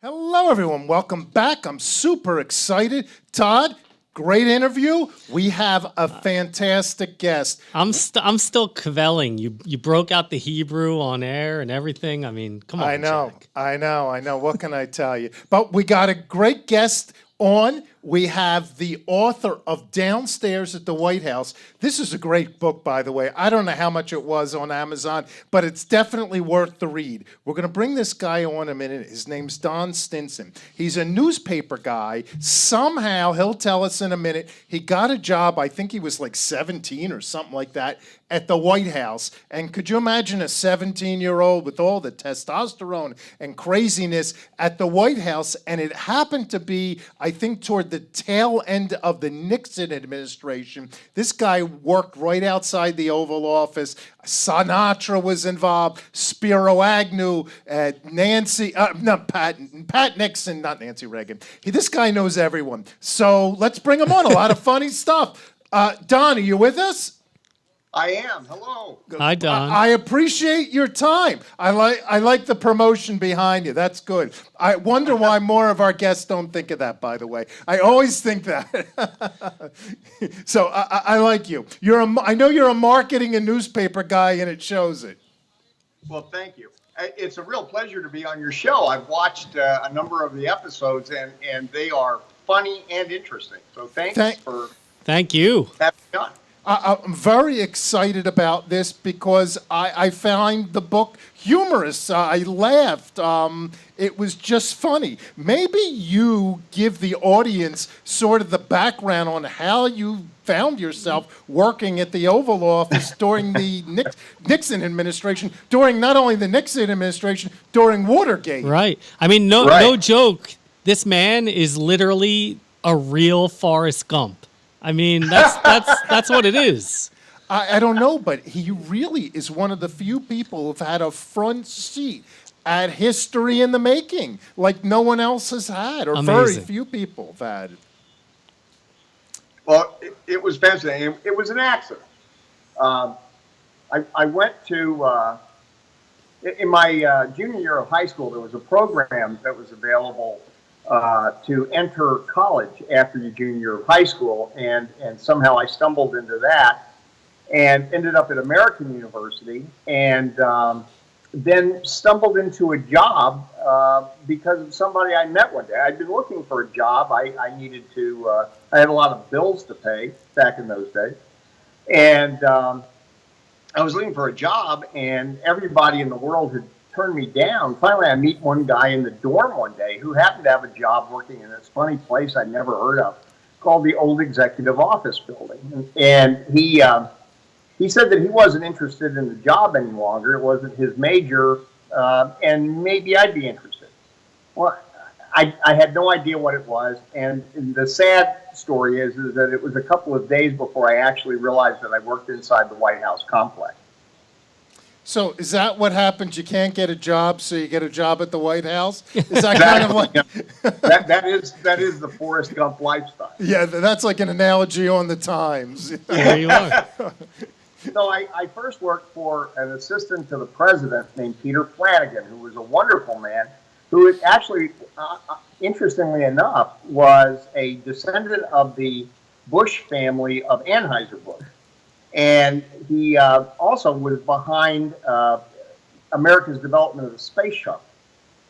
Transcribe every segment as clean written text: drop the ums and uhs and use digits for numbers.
Hello, everyone. Welcome back. I'm super excited. Todd, great interview. We have a fantastic guest. I'm still cavelling. You broke out the Hebrew on air and everything. I mean, come on, I know, Jack. I know. What can I tell you? But we got a great guest on. We have the author of Downstairs at the White House. This is a great book, by the way. I don't know how much it was on Amazon, but it's definitely worth the read. We're going to bring this guy on in a minute. His name's Don Stinson. He's a newspaper guy. Somehow, he'll tell us in a minute, he got a job, I think he was like 17 or something like that, at the White House. And could you imagine a 17-year-old with all the testosterone and craziness at the White House? And it happened to be, I think, toward the tail end of the Nixon administration. This guy worked right outside the Oval Office. Sinatra was involved, Spiro Agnew, Pat Nixon, not Nancy Reagan. This guy knows everyone. So let's bring him on. A lot of funny stuff. Don, are you with us? I am. Hello. Hi, Don. I appreciate your time. I like the promotion behind you. That's good. I wonder why more of our guests don't think of that, by the way. I always think that. So I like you. I know you're a marketing and newspaper guy, and it shows it. Well, thank you. It's a real pleasure to be on your show. I've watched a number of the episodes, and they are funny and interesting. So thank you. Having me on. I'm very excited about this because I find the book humorous. I laughed. It was just funny. Maybe you give the audience sort of the background on how you found yourself working at the Oval Office during the Nixon administration, during not only the Nixon administration, during Watergate. Right. I mean, no joke. This man is literally a real Forrest Gump. I mean, that's what it is. I don't know, but he really is one of the few people who've had a front seat at history in the making, like no one else has had, or Amazing. Very few people have had. Well, it was fascinating. It was an accident. I went to, in my junior year of high school, there was a program that was available to enter college after your junior year of high school, and somehow I stumbled into that and ended up at American University, and then stumbled into a job because of somebody I met one day. I'd been looking for a job. I needed to, I had a lot of bills to pay back in those days, and I was looking for a job, and everybody in the world had turned me down. Finally, I meet one guy in the dorm one day who happened to have a job working in this funny place I'd never heard of called the Old Executive Office Building. And he said that he wasn't interested in the job any longer. It wasn't his major, and maybe I'd be interested. Well, I had no idea what it was. And the sad story is that it was a couple of days before I actually realized that I worked inside the White House complex. So is that what happens? You can't get a job, so you get a job at the White House? Is that kind of like... that is the Forrest Gump lifestyle. Yeah, that's like an analogy on the Times. There you are. So I first worked for an assistant to the president named Peter Flanagan, who was a wonderful man, who actually, interestingly enough, was a descendant of the Bush family of Anheuser-Busch. And he also was behind America's development of the space shuttle.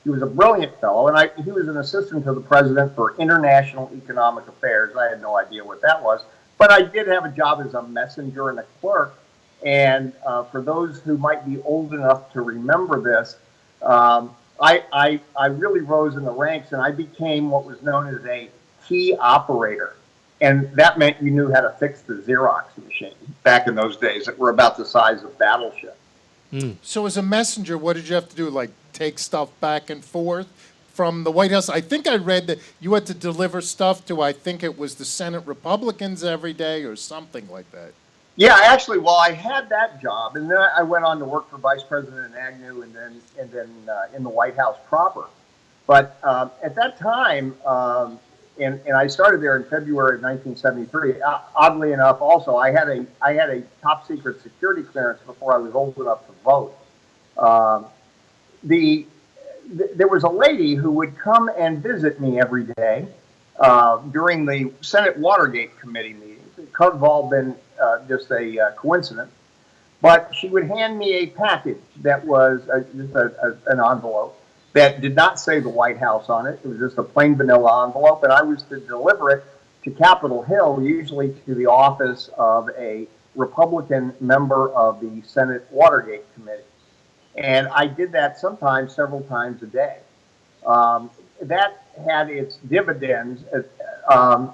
He was a brilliant fellow, and he was an assistant to the president for international economic affairs. I had no idea what that was, but I did have a job as a messenger and a clerk. And for those who might be old enough to remember this, I really rose in the ranks, and I became what was known as a key operator. And that meant you knew how to fix the Xerox machine back in those days that were about the size of battleships. So as a messenger, what did you have to do? Like take stuff back and forth from the White House? I think I read that you had to deliver stuff to, I think it was the Senate Republicans every day or something like that. Yeah, actually, well, I had that job, and then I went on to work for Vice President Agnew, and then in the White House proper. But at that time, and I started there in February of 1973. Oddly enough, also I had a top secret security clearance before I was old enough to vote. there was a lady who would come and visit me every day during the Senate Watergate Committee meetings. It could have all been just a coincidence. But she would hand me a package that was just an envelope that did not say the White House on it. It was just a plain vanilla envelope, and I was to deliver it to Capitol Hill, usually to the office of a Republican member of the Senate Watergate Committee. And I did that sometimes several times a day. That had its dividends for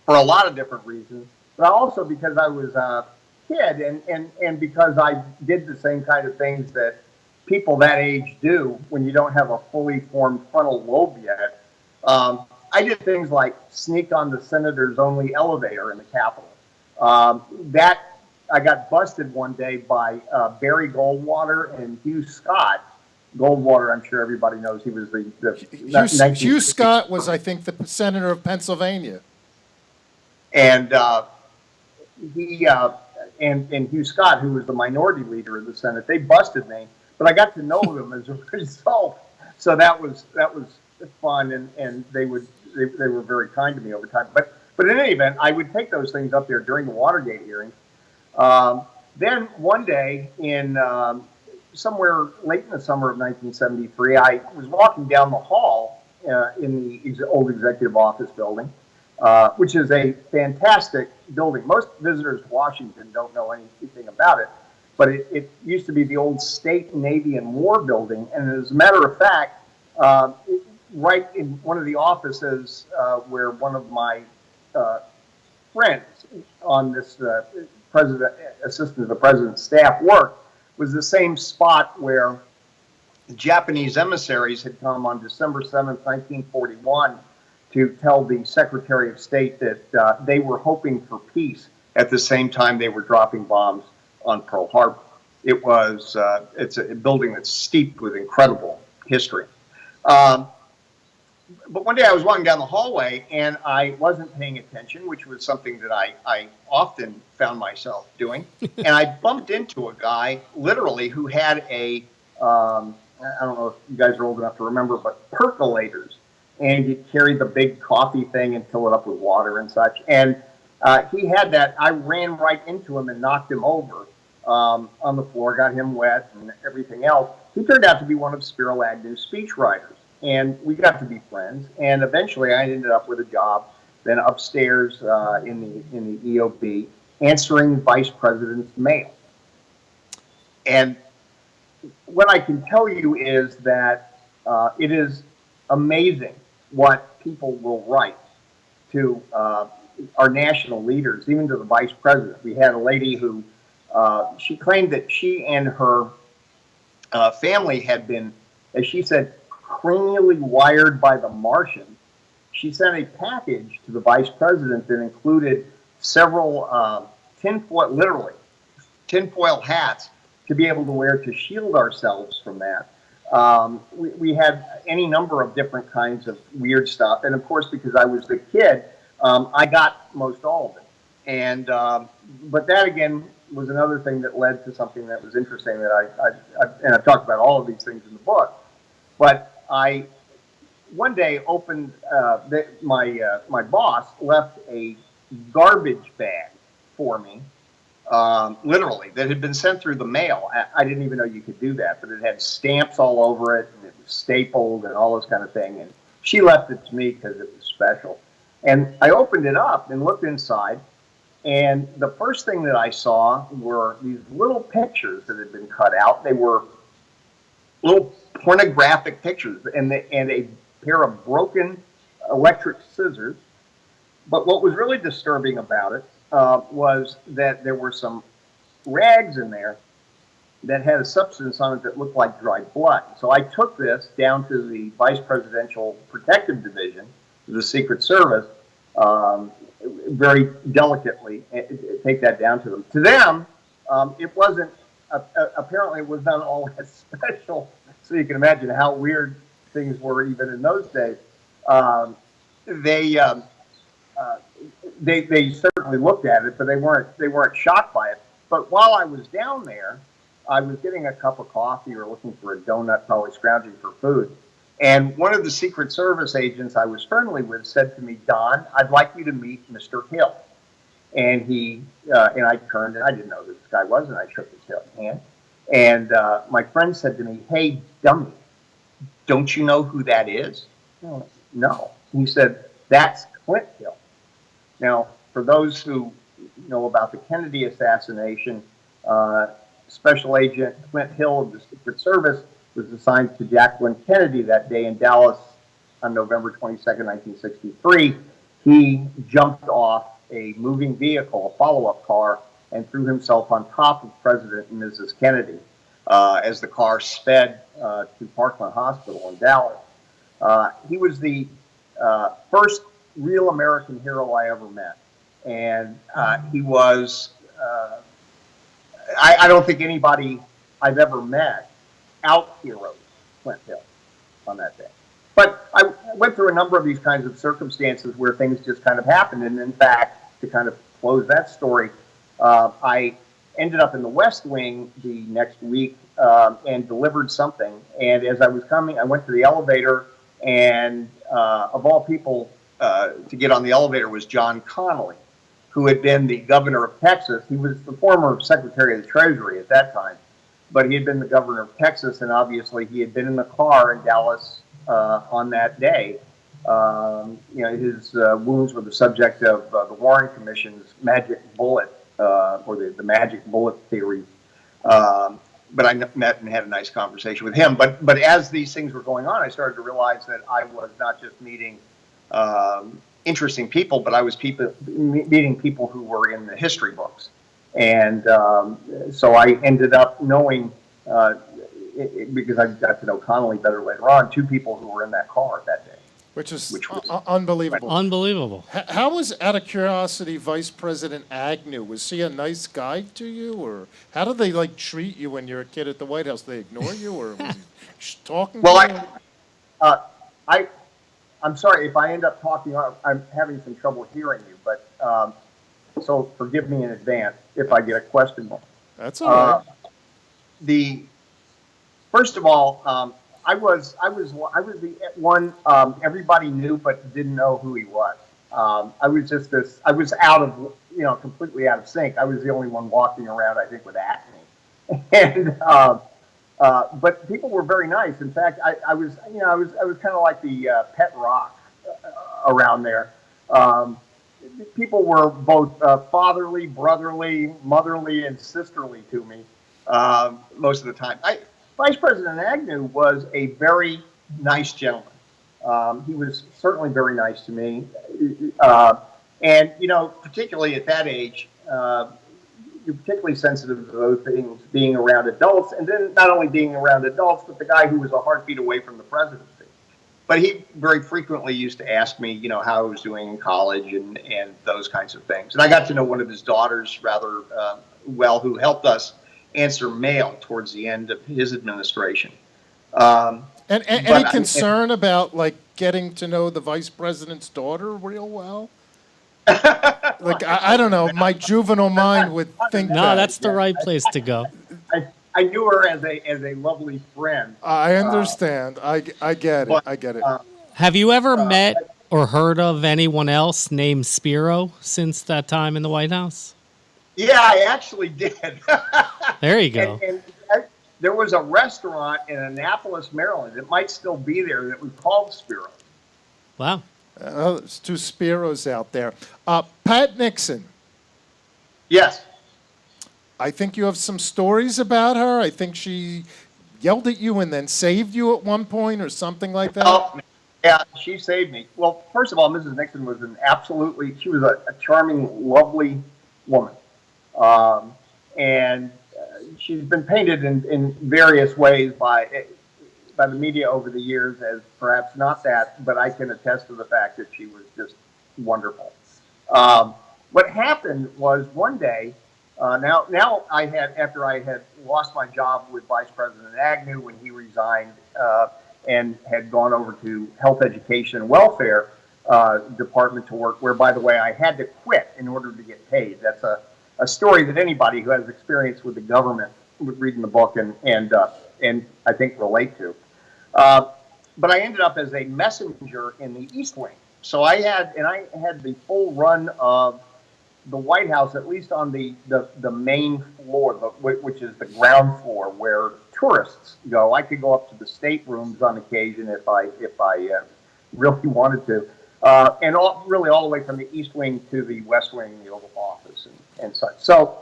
a lot of different reasons, but also because I was a kid and because I did the same kind of things that people that age do when you don't have a fully formed frontal lobe yet. I did things like sneak on the senator's only elevator in the Capitol. That I got busted one day by Barry Goldwater and Hugh Scott. Goldwater, I'm sure everybody knows, he was Hugh Scott was, I think, the senator of Pennsylvania. And and Hugh Scott, who was the minority leader of the Senate, they busted me, but I got to know them as a result. So that was fun, and they were very kind to me over time. But in any event, I would take those things up there during the Watergate hearings. Then one day in somewhere late in the summer of 1973, I was walking down the hall in the old executive office building, which is a fantastic building. Most visitors to Washington don't know anything about it, but it used to be the old State, Navy, and War building. And as a matter of fact, right in one of the offices where one of my friends on this assistant to the president's staff worked was the same spot where the Japanese emissaries had come on December 7th, 1941, to tell the Secretary of State that they were hoping for peace at the same time they were dropping bombs on Pearl Harbor. It's a building that's steeped with incredible history. But one day I was walking down the hallway and I wasn't paying attention, which was something that I often found myself doing. And I bumped into a guy, literally, who had I don't know if you guys are old enough to remember, but percolators. And you carry the big coffee thing and fill it up with water and such. And he had that. I ran right into him and knocked him over on the floor, got him wet and everything else. He turned out to be one of Spiro Agnew's speechwriters. And we got to be friends. And eventually I ended up with a job then upstairs in the EOB, answering vice president's mail. And what I can tell you is that it is amazing what people will write to our national leaders, even to the vice president. We had a lady who she claimed that she and her family had been, as she said, cranially wired by the Martians. She sent a package to the vice president that included several tinfoil hats to be able to wear to shield ourselves from that. We had any number of different kinds of weird stuff. And of course, because I was the kid, I got most all of it. And but that, again, was another thing that led to something that was interesting that and I've talked about all of these things in the book. But I one day opened, my boss left a garbage bag for me, literally, that had been sent through the mail. I didn't even know you could do that, but it had stamps all over it, and it was stapled and all this kind of thing. And she left it to me because it was special. And I opened it up and looked inside, and the first thing that I saw were these little pictures that had been cut out. They were little pornographic pictures and a pair of broken electric scissors. But what was really disturbing about it was that there were some rags in there that had a substance on it that looked like dried blood. So I took this down to the Vice Presidential Protective Division of the Secret Service, very delicately, take that down to them. To them, it wasn't, apparently it was not all that special. So you can imagine how weird things were even in those days. They certainly looked at it, but they weren't shocked by it. But while I was down there, I was getting a cup of coffee or looking for a donut, probably scrounging for food. And one of the Secret Service agents I was friendly with said to me, Don, I'd like you to meet Mr. Hill. And and I turned, and I didn't know who this guy was, and I shook his hand. And my friend said to me, hey, dummy, don't you know who that is? No. He said, that's Clint Hill. Now, for those who know about the Kennedy assassination, Special Agent Clint Hill of the Secret Service was assigned to Jacqueline Kennedy that day in Dallas on November 22nd, 1963. He jumped off a moving vehicle, a follow-up car, and threw himself on top of President and Mrs. Kennedy as the car sped to Parkland Hospital in Dallas. He was the first real American hero I ever met. And he was, I don't think anybody I've ever met out-heroed Clint Hill on that day. But I went through a number of these kinds of circumstances where things just kind of happened. And in fact, to kind of close that story, I ended up in the West Wing the next week and delivered something. And as I was coming, I went to the elevator, and of all people to get on the elevator was John Connally, who had been the governor of Texas. He was the former Secretary of the Treasury at that time, but he had been the governor of Texas, and obviously he had been in the car in Dallas on that day. His wounds were the subject of the Warren Commission's magic bullet, or the magic bullet theory. But I met and had a nice conversation with him. But as these things were going on, I started to realize that I was not just meeting interesting people, but I was meeting people who were in the history books. And so I ended up knowing, because I got to know Connally better later on, two people who were in that car that day. Which was unbelievable. Unbelievable. How was, out of curiosity, Vice President Agnew? Was he a nice guy to you, or how did they treat you when you're a kid at the White House? They ignore you, or was he talking? Well, I'm sorry if I end up talking. I'm having some trouble hearing you, but so forgive me in advance if I get a question. That's all right. First of all. I was the one everybody knew but didn't know who he was. I was just this. I was completely out of sync. I was the only one walking around, I think, with acne, and but people were very nice. In fact, I was kind of like the pet rock around there. People were both fatherly, brotherly, motherly, and sisterly to me most of the time. Vice President Agnew was a very nice gentleman. He was certainly very nice to me. And, particularly at that age, you're particularly sensitive to those things, being around adults, and then not only being around adults, but the guy who was a heartbeat away from the presidency. But he very frequently used to ask me, how I was doing in college and those kinds of things. And I got to know one of his daughters rather well, who helped us answer mail towards the end of his administration. Any concern about getting to know the vice president's daughter real well? I don't know. My juvenile mind would think no, that's the right place to go. I knew her as a lovely friend. I understand. I get it. I get it. Have you ever met or heard of anyone else named Spiro since that time in the White House? Yeah, I actually did. There you go. And there was a restaurant in Annapolis, Maryland. It might still be there that was called Spiro. Wow. There's two Spiros out there. Pat Nixon. Yes. I think you have some stories about her. I think she yelled at you and then saved you at one point or something like that. Oh, yeah, she saved me. Well, first of all, Mrs. Nixon was she was a charming, lovely woman. And she's been painted in various ways by the media over the years as perhaps not that, but I can attest to the fact that she was just wonderful. What happened was one day, now I had, after I had lost my job with Vice President Agnew when he resigned and had gone over to Health, Education, and Welfare Department to work, where, by the way, I had to quit in order to get paid. That's a story that anybody who has experience with the government reading the book and I think relate to. Uh, but I ended up as a messenger in the East Wing. So I had the full run of the White House, at least on the main floor, which is the ground floor where tourists go. I could go up to the staterooms on occasion if I really wanted to, and really all the way from the East Wing to the West Wing, the Oval Office, and such. So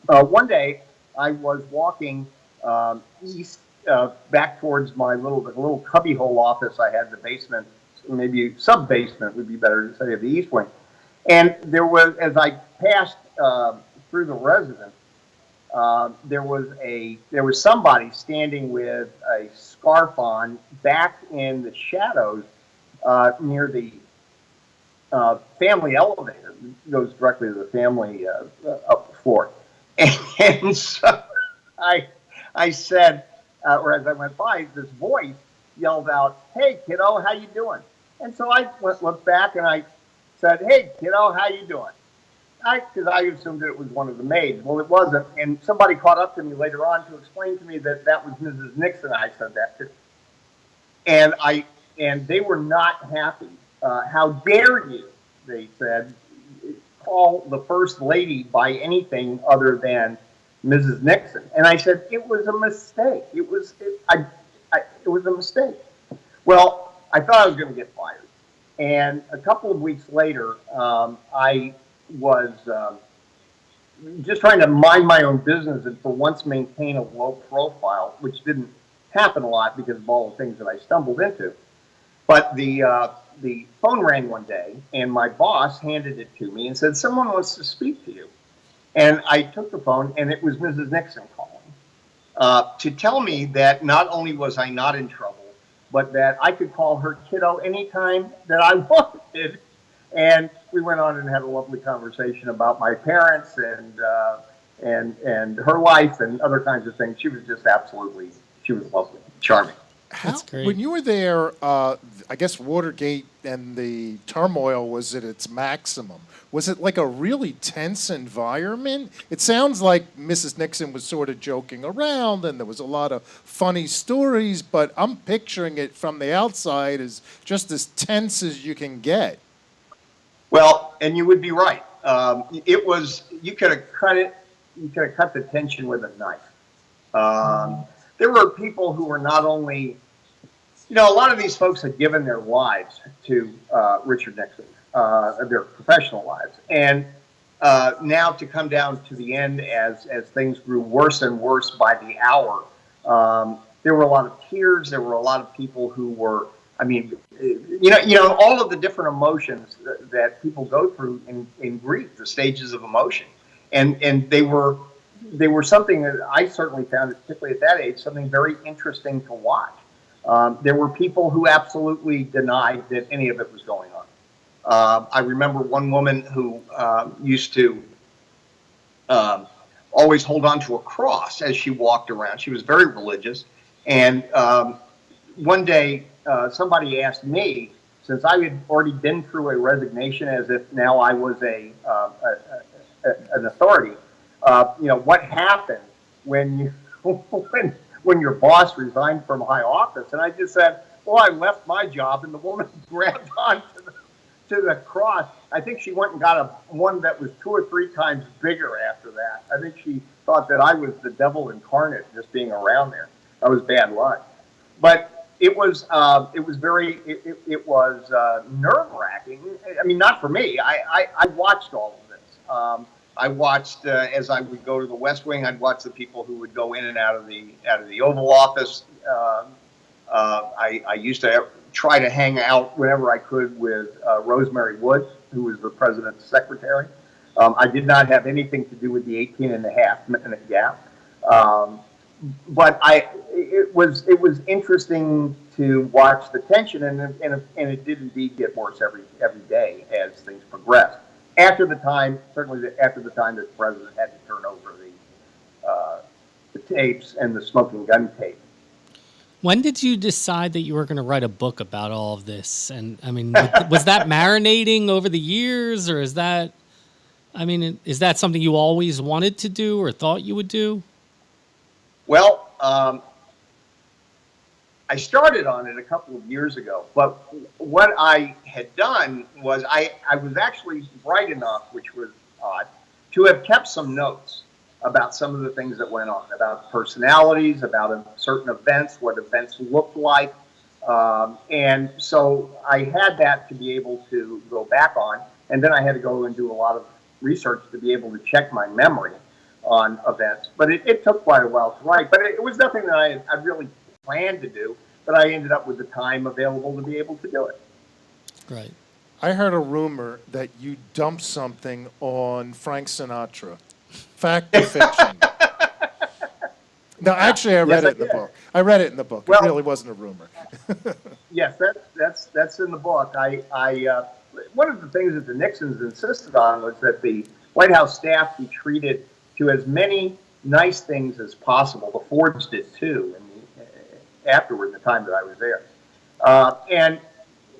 one day I was walking east, back towards my little cubbyhole office I had in the basement, maybe sub-basement would be better to say, of the East Wing. And there was, as I passed through the residence, there was somebody standing with a scarf on back in the shadows near the family elevator. It goes directly to the family up floor. And so I said, or as I went by, this voice yelled out, "Hey, kiddo, how you doing?" And so I looked back and I said, "Hey, kiddo, how you doing?" Because I assumed that it was one of the maids. Well, it wasn't. And somebody caught up to me later on to explain to me that that was Mrs. Nixon. I said that to. And they were not happy. How dare you, they said, call the First Lady by anything other than Mrs. Nixon. And I said, it was a mistake. It was a mistake. Well, I thought I was going to get fired. And a couple of weeks later, I was just trying to mind my own business and for once maintain a low profile, which didn't happen a lot because of all the things that I stumbled into. But the phone rang one day, and my boss handed it to me and said, "Someone wants to speak to you." And I took the phone, and it was Mrs. Nixon calling to tell me that not only was I not in trouble, but that I could call her kiddo anytime that I wanted. And we went on and had a lovely conversation about my parents and her life and other kinds of things. She was just she was lovely, charming. That's great. When you were there, I guess Watergate and the turmoil was at its maximum. Was it like a really tense environment? It sounds like Mrs. Nixon was sort of joking around and there was a lot of funny stories, but I'm picturing it from the outside as just as tense as you can get. Well, and you would be right. It was, you could have cut the tension with a knife. There were people who were not only, a lot of these folks had given their lives to Richard Nixon, their professional lives. And now to come down to the end as things grew worse and worse by the hour, there were a lot of tears. There were a lot of people who were, all of the different emotions that people go through in grief, the stages of emotion. And they were something that I certainly found, particularly at that age, something very interesting to watch. There were people who absolutely denied that any of it was going on. I remember one woman who used to always hold on to a cross as she walked around. She was very religious. And one day somebody asked me, since I had already been through a resignation as if now I was an authority, what happened when you when your boss resigned from high office? And I just said, well, I left my job, and the woman grabbed on to the cross. I think she went and got one that was 2 or 3 times bigger after that. I think she thought that I was the devil incarnate just being around there. That was bad luck. But it was nerve-wracking. I mean, not for me. I watched all of this. I watched as I would go to the West Wing. I'd watch the people who would go in and out of the Oval Office. I used to try to hang out whenever I could with Rosemary Woods, who was the president's secretary. I did not have anything to do with the 18.5-minute gap. But it was interesting to watch the tension, and it did indeed get worse every day as things progressed. After the time that the president had to turn over the tapes and the smoking gun tape. When did you decide that you were going to write a book about all of this? And I mean, was that marinating over the years, or is that something you always wanted to do or thought you would do? Well, I started on it a couple of years ago, but what I had done was I was actually bright enough, which was odd, to have kept some notes about some of the things that went on, about personalities, about certain events, what events looked like. And so I had that to be able to go back on. And then I had to go and do a lot of research to be able to check my memory on events. But it took quite a while to write. But it was nothing that I really planned to do, but I ended up with the time available to be able to do it. Right. I heard a rumor that you dumped something on Frank Sinatra. Fact or fiction? No, actually, I read it in the book. I read it in the book. It really wasn't a rumor. Yes, that's in the book. One of the things that the Nixons insisted on was that the White House staff be treated to as many nice things as possible. The Fords did too, afterward, the time that I was there. And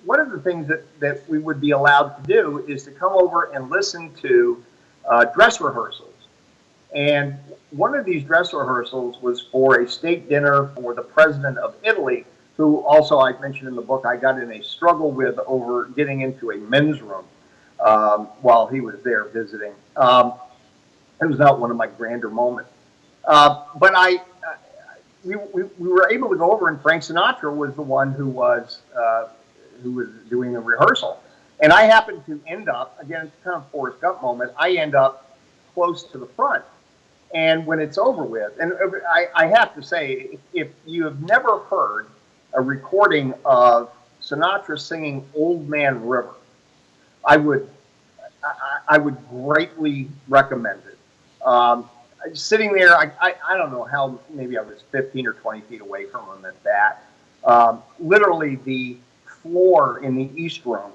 one of the things that we would be allowed to do is to come over and listen to dress rehearsals. And one of these dress rehearsals was for a state dinner for the president of Italy, who also, I mentioned in the book, I got in a struggle with over getting into a men's room while he was there visiting. It was not one of my grander moments. But we were able to go over, and Frank Sinatra was the one who was doing the rehearsal. And I happened to end up, again, it's kind of a Forrest Gump moment, I end up close to the front. And when it's over with, and I have to say, if you have never heard a recording of Sinatra singing Old Man River, I would greatly recommend it. Sitting there, I don't know how, maybe I was 15 or 20 feet away from him at that. Literally, the floor in the East Room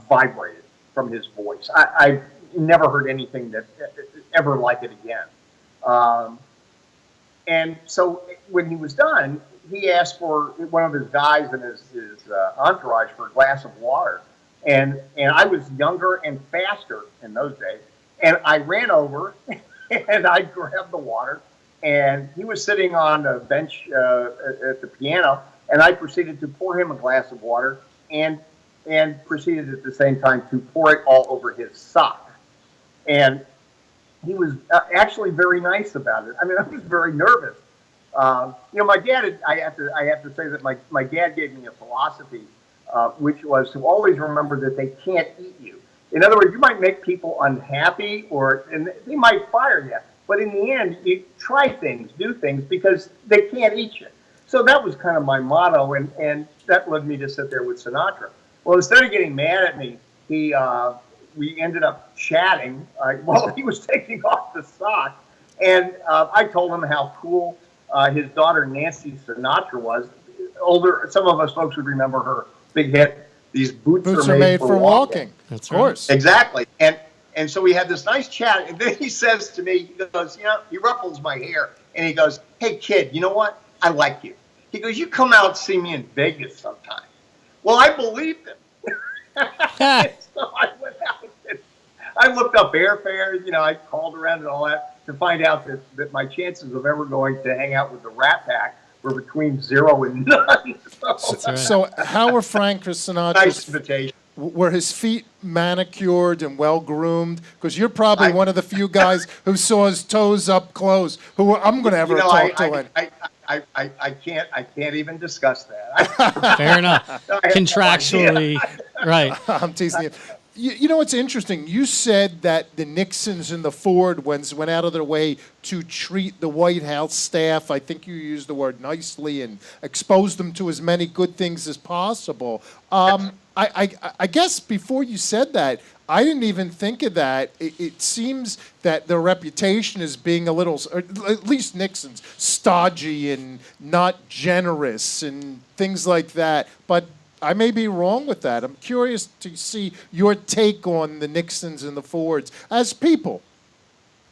vibrated from his voice. I've never heard anything that ever like it again. And so when he was done, he asked for one of his guys and his entourage for a glass of water. And I was younger and faster in those days. And I ran over and I grabbed the water. And he was sitting on a bench at the piano. And I proceeded to pour him a glass of water and proceeded at the same time to pour it all over his sock. And he was actually very nice about it. I mean, I was very nervous. My dad, I have to say that my dad gave me a philosophy, which was to always remember that they can't eat you. In other words, you might make people unhappy and they might fire you. But in the end, you try things, do things, because they can't eat you. So that was kind of my motto, and that led me to sit there with Sinatra. Well, instead of getting mad at me, we ended up chatting while he was taking off the sock. And I told him how cool his daughter, Nancy Sinatra, was. Some of us folks would remember her big hit, These Boots Are Made for Walking. That's of course. Right. Exactly. And so we had this nice chat. And then he says to me, he goes, he ruffles my hair. And he goes, hey, kid, you know what? I like you. He goes, you come out and see me in Vegas sometime. Well, I believed him. So I went out and I looked up airfares, I called around and all that to find out that my chances of ever going to hang out with the Rat Pack were between 0 and none. So how were Frank Sinatra's Nice invitation. Were his feet manicured and well groomed? Because you're probably one of the few guys who saw his toes up close. I'm going to ever talk to him. I can't even discuss that. Fair enough. Contractually, right. I'm teasing you. You know what's interesting? You said that the Nixons and the Ford went out of their way to treat the White House staff, I think you used the word nicely, and expose them to as many good things as possible. I guess before you said that, I didn't even think of that. It seems that their reputation as being a little, or at least Nixon's, stodgy and not generous and things like that. But I may be wrong with that. I'm curious to see your take on the Nixons and the Fords as people.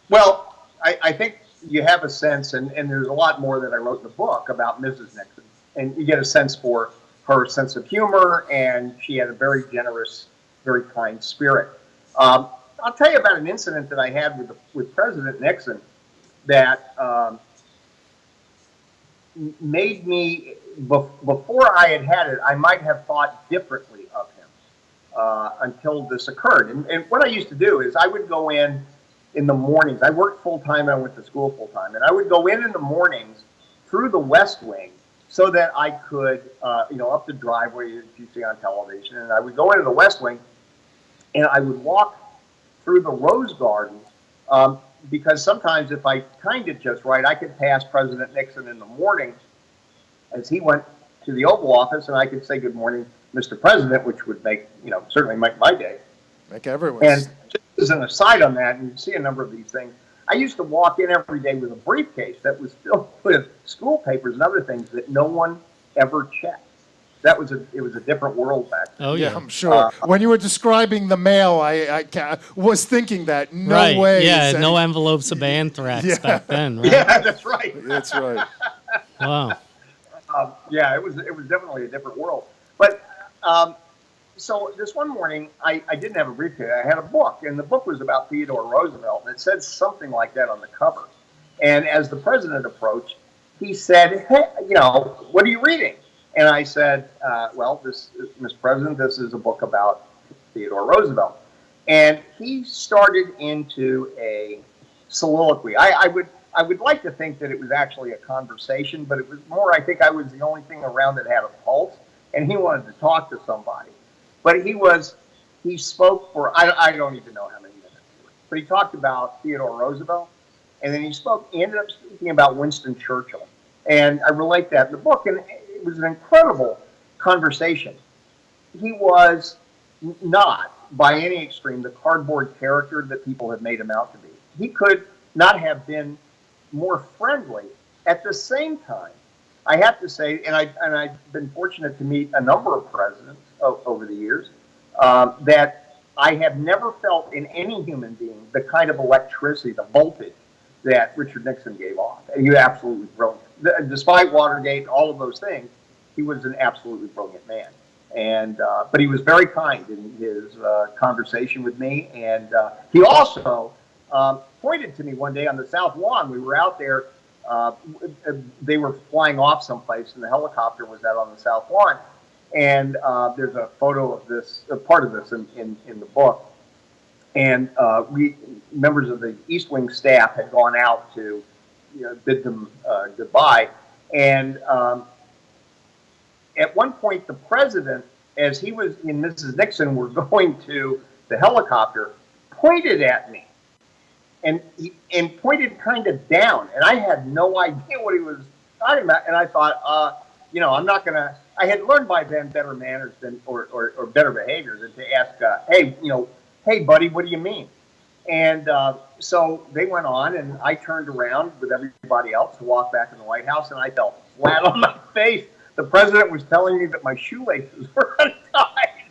Well, I think you have a sense, and there's a lot more that I wrote in the book about Mrs. Nixon, and you get a sense for her sense of humor, and she had a very generous, very kind spirit. I'll tell you about an incident that I had with President Nixon that made me, before I had it, I might have thought differently of him until this occurred. And what I used to do is I would go in the mornings. I worked full time. I went to school full time, and I would go in the mornings through the West Wing so that I could, up the driveway that you see on television, and I would go into the West Wing, and I would walk through the Rose Garden, because sometimes if I timed it just right, I could pass President Nixon in the morning as he went to the Oval Office, and I could say, "Good morning, Mr. President," which would certainly make my day. Make everyone's. And just as an aside on that, and you see a number of these things, I used to walk in every day with a briefcase that was filled with school papers and other things that no one ever checked. It was a different world back then. Oh Yeah, yeah, I'm sure. When you were describing the mail, I was thinking that right. way. Yeah, is no any- envelopes of anthrax Yeah. back then. Right? Yeah, that's right. That's right. Wow. Yeah, it was definitely a different world. But so this one morning, I didn't have a briefcase. I had a book, and the book was about Theodore Roosevelt, and it said something like that on the cover. And as the president approached, he said, "Hey, what are you reading?" And I said, "Well, Mr. President, this is a book about Theodore Roosevelt." And he started into a soliloquy. I would like to think that it was actually a conversation, but it was more, I think I was the only thing around that had a pulse, and he wanted to talk to somebody. But he spoke for, I don't even know how many minutes, but he talked about Theodore Roosevelt, and then he ended up speaking about Winston Churchill. And I relate that in the book, and it was an incredible conversation. He was not, by any extreme, the cardboard character that people have made him out to be. He could not have been more friendly. At the same time, I have to say, and I've been fortunate to meet a number of presidents over the years, that I have never felt in any human being the kind of electricity, the voltage that Richard Nixon gave off. And he was absolutely brilliant. Despite Watergate, all of those things, he was an absolutely brilliant man. And but he was very kind in his conversation with me. And he also pointed to me one day on the South Lawn. We were out there. They were flying off someplace, and the helicopter was out on the South Lawn. And there's a photo of this, part of this in the book. And we, members of the East Wing staff, had gone out to bid them goodbye. And at one point, the president, as he and Mrs. Nixon were going to the helicopter, pointed at me and pointed kind of down. And I had no idea what he was talking about. And I thought, I'm not going to, I had learned by then better manners or better behavior than to ask, hey, buddy, what do you mean? And so they went on, and I turned around with everybody else to walk back in the White House, and I fell flat on my face. The president was telling me that my shoelaces were untied.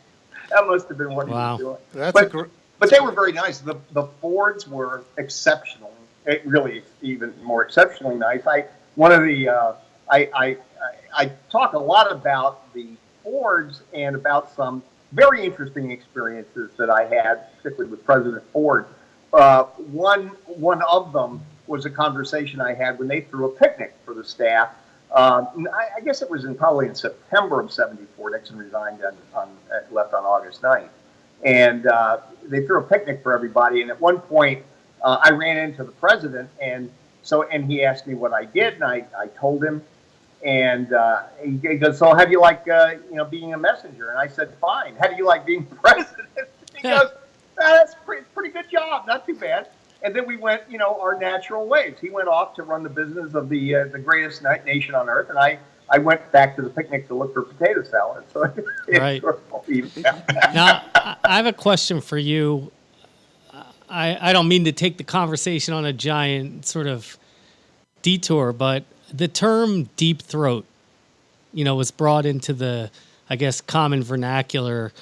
That must have been what he was doing. But they were very nice. The Fords were exceptional. Really, even more exceptionally nice. I talk a lot about the Fords and about some very interesting experiences that I had, particularly with President Ford. One of them was a conversation I had when they threw a picnic for the staff. I guess it was probably in September of '74. Nixon resigned left on August 9th. And they threw a picnic for everybody. And at one point, I ran into the president, and he asked me what I did, and I told him. And he goes, "So how do you like being a messenger?" And I said, "Fine. How do you like being president?" He goes, "That's pretty good job, not too bad." And then we went, our natural ways. He went off to run the business of the greatest nation on earth, and I went back to the picnic to look for potato salad. So right. Now, I have a question for you. I don't mean to take the conversation on a giant sort of detour, but the term deep throat, was brought into the, I guess, common vernacular,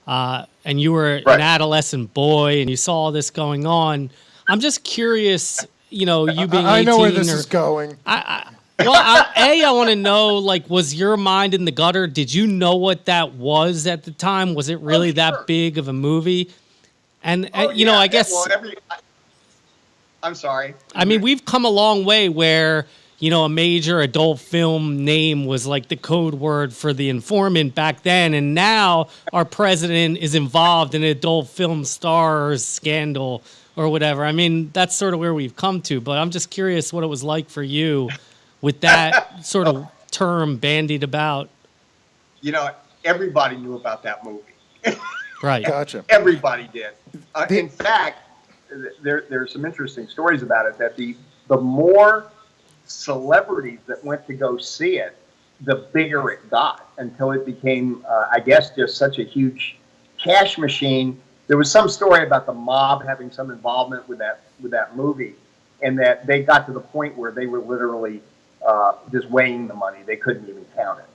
and you were an adolescent boy and you saw this going on. I'm just curious, you being 18. I know where this is going. I want to know, was your mind in the gutter? Did you know what that was at the time? Was it really that big of a movie? And, I guess... I'm sorry. I mean, we've come a long way where, a major adult film name was like the code word for the informant back then. And now our president is involved in an adult film stars scandal or whatever. I mean, that's sort of where we've come to. But I'm just curious what it was like for you with that sort of term bandied about. Everybody knew about that movie. Right. Gotcha. Everybody did. In fact, there's some interesting stories about it, that the more celebrities that went to go see it, the bigger it got, until it became, I guess, just such a huge cash machine. There was some story about the mob having some involvement with that movie, and that they got to the point where they were literally just weighing the money. They couldn't even count it.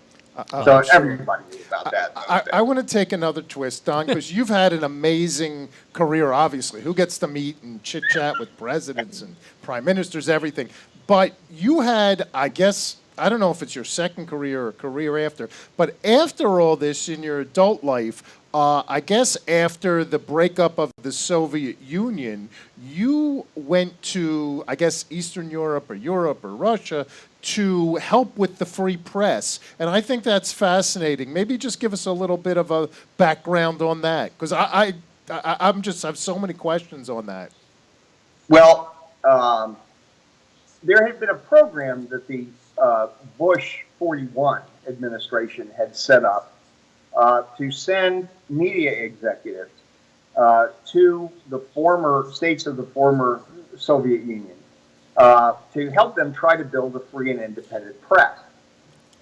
So everybody knew about that. I want to take another twist, Don, because you've had an amazing career, obviously. Who gets to meet and chit-chat with presidents and prime ministers, everything. But you had, I guess, I don't know if it's your second career or career after, but after all this in your adult life, I guess after the breakup of the Soviet Union, you went to, I guess, Eastern Europe or Russia to help with the free press. And I think that's fascinating. Maybe just give us a little bit of a background on that, because I have so many questions on that. Well, there had been a program that the Bush 41 administration had set up to send media executives to the former states of the former Soviet Union to help them try to build a free and independent press.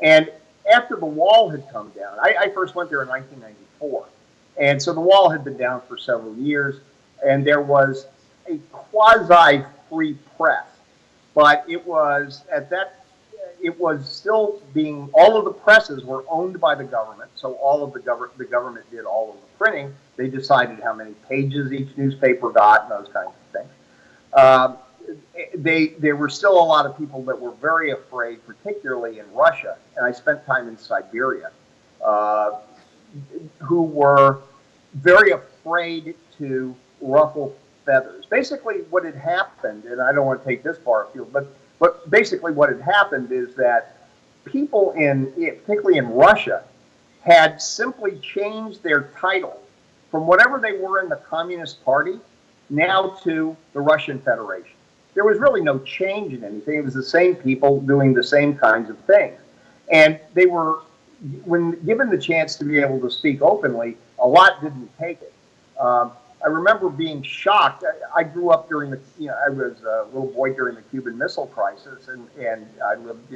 And after the wall had come down, I first went there in 1994. And so the wall had been down for several years, and there was a quasi-free press. But it was still being, all of the presses were owned by the government, so all of the government did all of the printing. They decided how many pages each newspaper got and those kinds of things. There were still a lot of people that were very afraid, particularly in Russia, and I spent time in Siberia, who were very afraid to ruffle feathers. Basically what had happened, and I don't want to take this far afield, but basically what had happened is that people particularly in Russia, had simply changed their title from whatever they were in the Communist Party now to the Russian Federation. There was really no change in anything. It was the same people doing the same kinds of things. And they were, when given the chance to be able to speak openly, a lot didn't take it. I remember being shocked. I grew up during I was a little boy during the Cuban Missile Crisis, and I lived,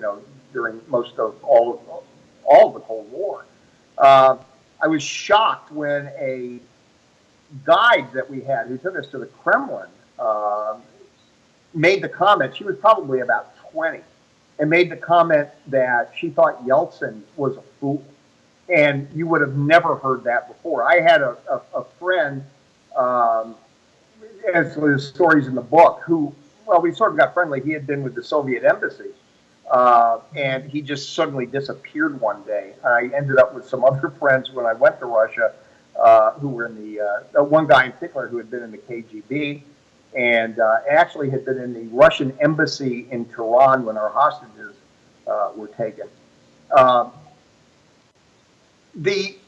during most of all of the Cold War. I was shocked when a guide that we had, who took us to the Kremlin, made the comment. She was probably about 20, and made the comment that she thought Yeltsin was a fool. And you would have never heard that before. I had a friend, as the stories in the book, who, well, we sort of got friendly. He had been with the Soviet embassy, and he just suddenly disappeared one day. I ended up with some other friends when I went to Russia, who were in the one guy in particular who had been in the KGB, and actually had been in the Russian embassy in Tehran when our hostages were taken. It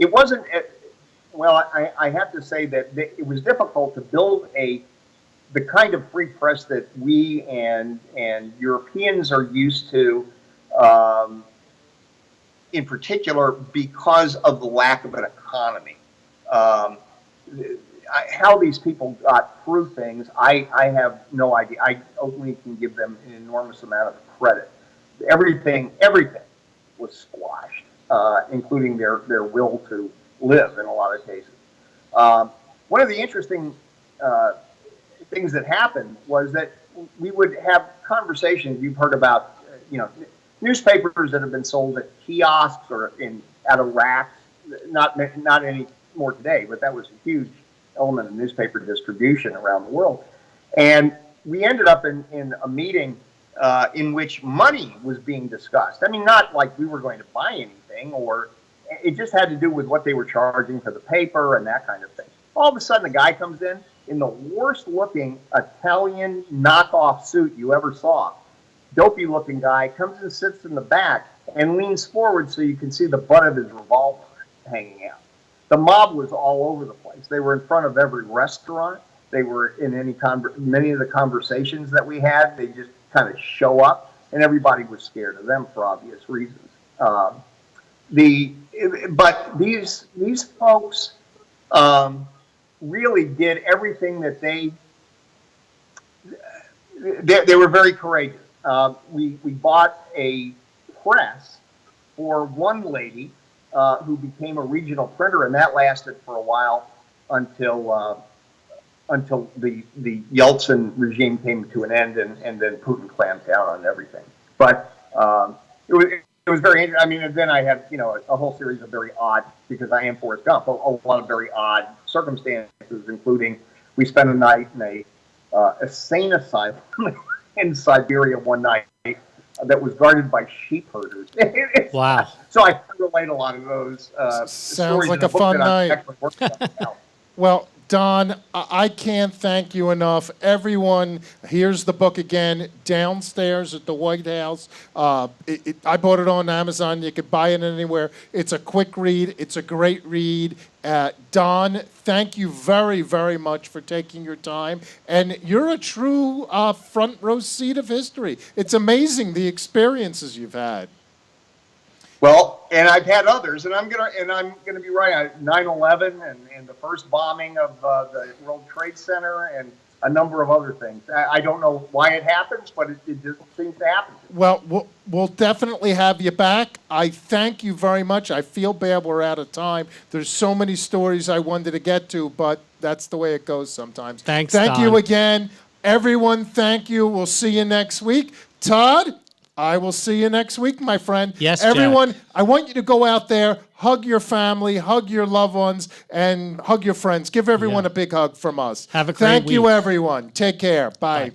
wasn't. Well, I have to say that it was difficult to build the kind of free press that we and Europeans are used to, in particular, because of the lack of an economy. How these people got through things, I have no idea. I only can give them an enormous amount of credit. Everything was squashed, including their will to live in a lot of cases. One of the interesting things that happened was that we would have conversations. You've heard about, newspapers that have been sold at kiosks or out of racks. Not any more today, but that was a huge element of newspaper distribution around the world. And we ended up in a meeting in which money was being discussed. I mean, not like we were going to buy anything, or it just had to do with what they were charging for the paper and that kind of thing. All of a sudden, a guy comes in the worst looking Italian knockoff suit you ever saw. dopey-looking guy comes and sits in the back and leans forward so you can see the butt of his revolver hanging out. The mob was all over the place. They were in front of every restaurant. They were in many of the conversations that we had. They just kind of show up, and everybody was scared of them for obvious reasons. But these folks really did everything that they were very courageous. We bought a press for one lady who became a regional printer, and that lasted for a while until the Yeltsin regime came to an end, and then Putin clamped down on everything. But it was very interesting. I mean, and then I had a whole series of very odd, because I am Forrest Gump, a lot of very odd circumstances, including we spent a night in a sane asylum in Siberia one night that was guarded by sheep herders. Wow. So I relate a lot of those Sounds stories like in a book fun that I'm night. actually working on now. Well, Don, I can't thank you enough. Everyone, here's the book again, Downstairs at the White House. I bought it on Amazon. You could buy it anywhere. It's a quick read. It's a great read. Don, thank you very, very much for taking your time. And you're a true front row seat of history. It's amazing the experiences you've had. Well, and I've had others, and I'm gonna be right on 9/11 and the first bombing of the World Trade Center and a number of other things. I don't know why it happens, but it just seems to happen. Well, we'll definitely have you back. I thank you very much. I feel bad we're out of time. There's so many stories I wanted to get to, but that's the way it goes sometimes. Thanks, Thank Don. you again. Everyone, thank you. We'll see you next week. Todd, I will see you next week, my friend. Yes, everyone, Jack. I want you to go out there, hug your family, hug your loved ones, and hug your friends. Give everyone Yeah. a big hug from us. Have a great Thank you, week. everyone. Take care. Bye. Bye.